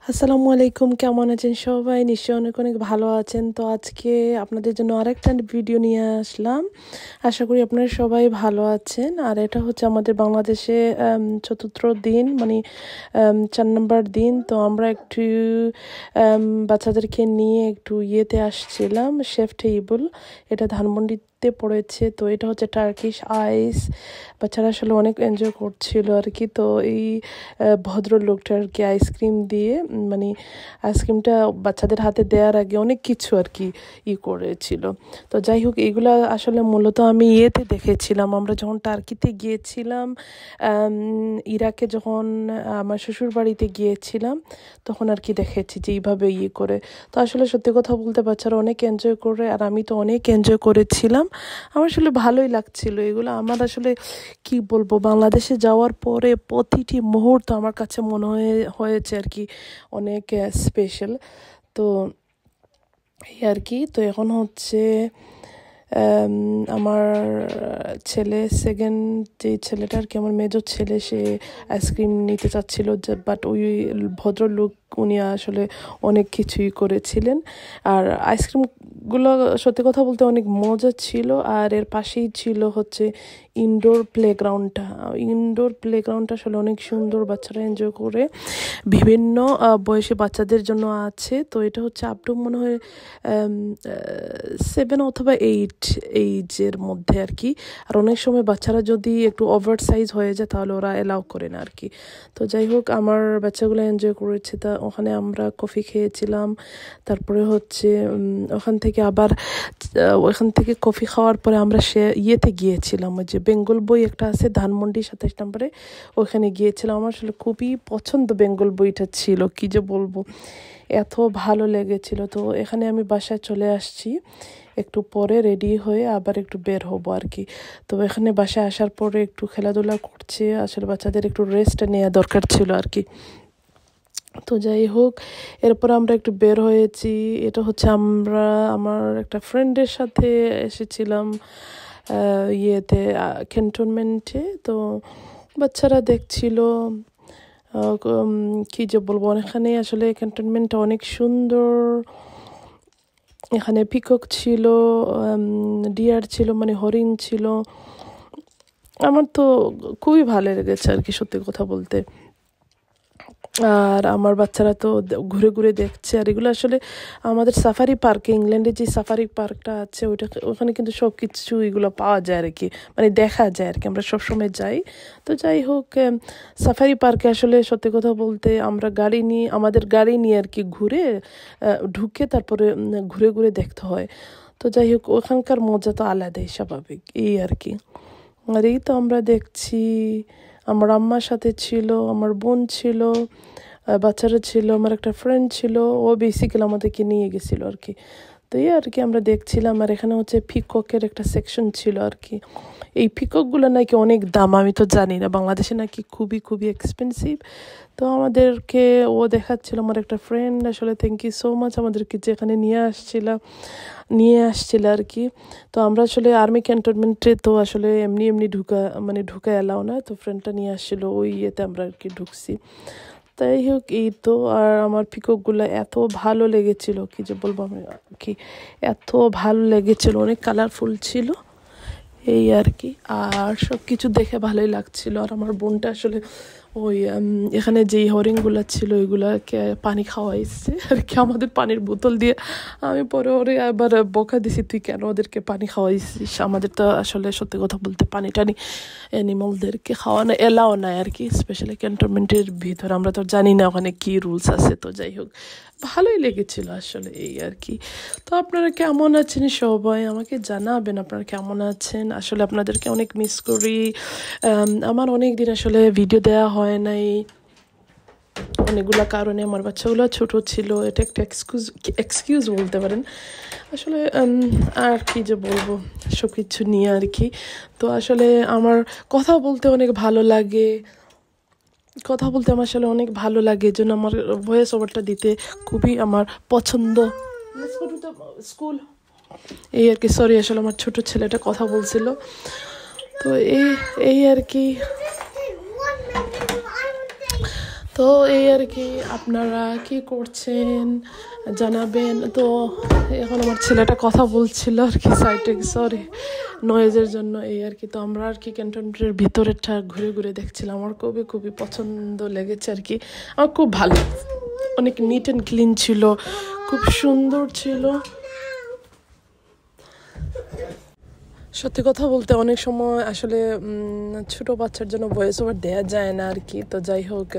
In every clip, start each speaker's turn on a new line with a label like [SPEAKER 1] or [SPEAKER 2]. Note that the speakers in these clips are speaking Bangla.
[SPEAKER 1] আসসালামু আলাইকুম, কেমন আছেন সবাই? নিশ্চয়ই অনেক অনেক ভালো আছেন। তো আজকে আপনাদের জন্য আরেকটা ভিডিও নিয়ে আসলাম। আশা করি আপনারা সবাই ভালো আছেন। আর এটা হচ্ছে আমাদের বাংলাদেশে চতুর্থ দিন, মানে 4 নম্বর দিন। তো আমরা একটু বাচ্চাদেরকে নিয়ে একটু ইয়েতে আসছিলাম, শেফ টেবল। এটা ধানমন্ডিতে পড়েছে। তো এটা হচ্ছে টার্কিশ আইস। বাচ্চারা আসলে অনেক এনজয় করছিল আর কি। তো এই ভদ্রলোকটা আর কি আইসক্রিম দিয়ে, মানে আইসক্রিমটা বাচ্চাদের হাতে দেওয়ার আগে অনেক কিছু আর কি করেছিল। তো যাই হোক, এইগুলা আসলে মূলত আমি ইয়েতে দেখেছিলাম, আমরা যখন টার্কিতে গিয়েছিলাম, ইরাকে যখন আমার শ্বশুর বাড়িতে গিয়েছিলাম, তখন আর কি দেখেছি যে এইভাবে করে। তো আসলে সত্যি কথা বলতে বাচ্চারা অনেক এনজয় করে, আর আমি তো অনেক এনজয় করেছিলাম। আমার আসলে ভালোই লাগছিল এগুলো। আমার আসলে কি বলবো, বাংলাদেশে যাওয়ার পরে প্রতিটি মুহূর্ত আমার কাছে মনে হয়েছে আর কি অনেক স্পেশাল। তো এই আর কি। তো এখন হচ্ছে আমার ছেলে, সেকেন্ড যে ছেলেটা আর কি, আমার মেজর ছেলে, সে আইসক্রিম নিতে চাচ্ছিল, বাট ওই ভদ্রলোক উনি আসলে অনেক কিছুই করেছিলেন। আর আইসক্রিমগুলো সত্যি কথা বলতে অনেক মজা ছিল। আর এর পাশেই ছিল হচ্ছে ইনডোর প্লেগ্রাউন্ডটা আসলে অনেক সুন্দর, বাচ্চারা এনজয় করে। বিভিন্ন বয়সী বাচ্চাদের জন্য আছে। তো এটা হচ্ছে আপ টু মনে হয় 7 অথবা 8 এইজের মধ্যে আর কি। আর অনেক সময় বাচ্চারা যদি একটু ওভার সাইজ হয়ে যায় তাহলে ওরা এলাও করে না আর কি। তো যাই হোক, আমার বাচ্চাগুলো এনজয় করেছে। তা ওখানে আমরা কফি খেয়েছিলাম। তারপরে হচ্ছে ওখান থেকে কফি খাওয়ার পরে আমরা ইয়েতে গিয়েছিলাম, ওই যে বেঙ্গল বই একটা আছে ধানমন্ডি 27 নম্বরে, ওখানে গিয়েছিলাম। আমার আসলে খুবই পছন্দ বেঙ্গল বইটা ছিল, কি যে বলবো, এত ভালো লেগেছিল। তো এখানে আমি বাসায় চলে আসছি, একটু পরে রেডি হয়ে আবার একটু বের হবো আর কি। তো এখানে বাসায় আসার পরে একটু খেলাধুলা করছে, আসলে বাচ্চাদের একটু রেস্ট নেওয়া দরকার ছিল আর কি। তো যাই হোক, এরপর আমরা একটু বের হয়েছি। এটা হচ্ছে আমার একটা ফ্রেন্ডের সাথে এসেছিলাম ইয়েতে, ক্যান্টনমেন্টে। তো বাচ্চারা দেখছিল, কি যে বলবো, এখানে আসলে ক্যান্টনমেন্টটা অনেক সুন্দর। এখানে পিকক ছিল, ডিয়ার ছিল, মানে হরিণ ছিল। আমার তো খুবই ভালো লেগেছে আর কি, সত্যি কথা বলতে। আর আমার বাচ্চারা তো ঘুরে ঘুরে দেখছে। আর এগুলো আসলে আমাদের সাফারি পার্কে, ইংল্যান্ডে যে সাফারি পার্কটা আছে ওখানে কিন্তু সব কিছু এগুলো পাওয়া যায় আর কি, মানে দেখা যায় আর কি, আমরা সবসময় যাই। তো যাই হোক, সাফারি পার্কে আসলে সত্যি কথা বলতে আমরা আমাদের গাড়ি নিয়ে আর কি ঢুকে তারপরে ঘুরে ঘুরে দেখতে হয়। তো যাই হোক, ওখানকার মজা তো আলাদাই, স্বাভাবিক, এই আর কি। আর এই তো আমরা দেখছি, আমার আম্মার সাথে ছিল, আমার বোন ছিল, বাচ্চারা ছিল, আমার একটা ফ্রেন্ড ছিল, ও বেসিক্যালি আমাদেরকে নিয়ে গেছিলো আর কি। তো এই আর কি আমরা দেখছিলাম। আর এখানে হচ্ছে পিককের একটা সেকশন ছিল আর কি। এই পিককগুলো নাকি অনেক দাম, আমি তো জানি না, বাংলাদেশে নাকি খুবই খুবই এক্সপেন্সিভ। তো আমাদেরকে ও দেখাচ্ছিল, আমার একটা ফ্রেন্ড, আসলে থ্যাংক ইউ সো মাচ আমাদেরকে যেখানে নিয়ে আসছিল আর কি। তো আমরা আসলে আর্মি ক্যান্টনমেন্টে তো আসলে এমনি ঢুকা এলাও না। তো ফ্রেন্ডটা নিয়ে আসছিল, ওই ইয়েতে আমরা আর কি ঢুকছি। তাই হোক, এই তো। আর আমার পিককগুলো এত ভালো লেগেছিল, কি যে বলবো আমি কি, এত ভালো লেগেছিল, অনেক কালারফুল ছিল, এই আর কি। আর সব কিছু দেখে ভালোই লাগছিল। আর আমার বোনটা আসলে ওই এখানে যেই হরিণগুলো ছিল ওইগুলাকে পানি খাওয়াইছে আর কি, আমাদের পানির বোতল দিয়ে। আমি পরে ওরে আবার বকা দিছি, তুই কেন ওদেরকে পানি খাওয়াইছিস? আমাদের তো আসলে সত্যি কথা বলতে পানি টানি অ্যানিমালদেরকে খাওয়ানো এলাও নাই আর কি, স্পেশালি ক্যান্টনমেন্টের ভিতরে। আমরা তো জানি না ওখানে কি রুলস আছে। তো যাই হোক, ভালোই লেগেছিল আসলে, এই আর কি। তো আপনারা কেমন আছেন সবাই, আমাকে জানাবেন আপনারা কেমন আছেন। আসলে আপনাদেরকে অনেক মিস করি। আমার অনেক দিন আসলে ভিডিও দেওয়া হয় নাই, অনেকগুলো কারণে। আমার বাচ্চাগুলো ছোট ছিল, এটা একটা এক্সকিউজ বলতে পারেন আসলে। আর কি যে বলবো, সব কিছু নিয়ে আর কি। তো আসলে আমার কথা বলতে অনেক ভালো লাগে, আমার আসলে অনেক ভালো লাগে, জন্য আমার ভয়েস ওভারটা দিতে খুবই আমার পছন্দ। স্কুল, এই আর কি। সরি, আসলে আমার ছোট ছেলেটা কথা বলছিল। তো এই আর কি। তো এই আর কি, আপনারা কি করছেন জানাবেন। তো এখন আমার ছেলেটা কথা বলছিল আর কি সাইডে, সরি নয়েজের জন্য। এই আর কি, তো আমরা আর কি ক্যান্টনমেন্টের ভিতরেরটা ঘুরে ঘুরে দেখছিলাম। আমার খুবই খুবই পছন্দ লেগেছে আর কি, আমার খুব ভালো, অনেক নিট অ্যান্ড ক্লিন ছিল, খুব সুন্দর ছিল। সত্যি কথা বলতে অনেক সময় আসলে ছোটো বাচ্চার জন্য ভয়েস ওভার দেওয়া যায় না আর কি। তো যাই হোক,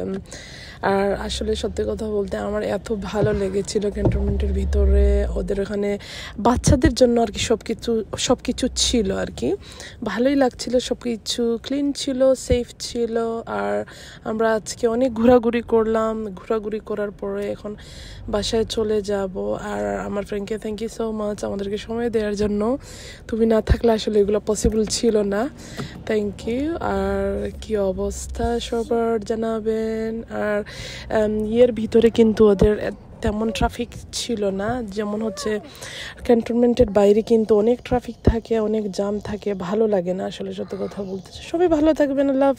[SPEAKER 1] আর আসলে সত্যি কথা বলতে আমার এত ভালো লেগেছিল ক্যান্টনমেন্টের ভিতরে, ওদের ওখানে বাচ্চাদের জন্য আর কি সব কিছু ছিল আর কি, ভালোই লাগছিল, সব কিছু ক্লিন ছিল, সেফ ছিল। আর আমরা আজকে অনেক ঘোরাঘুরি করলাম, ঘোরাঘুরি করার পরে এখন বাসায় চলে যাব। আর আমার ফ্রেন্ডকে থ্যাংক ইউ সো মাচ আমাদেরকে সময় দেওয়ার জন্য, তুমি না থাকলে আসলে এগুলো পসিবল ছিল না। Thank you. আর কি অবস্থা সবার জানাবেন। আর ইয়ের ভিতরে কিন্তু ওদের তেমন ট্রাফিক ছিল না, যেমন হচ্ছে ক্যান্টনমেন্টের বাইরে কিন্তু অনেক ট্রাফিক থাকে, অনেক জ্যাম থাকে, ভালো লাগে না আসলে, সত্যি কথা বলতে। সবাই ভালো থাকবেন, আল্লাহ।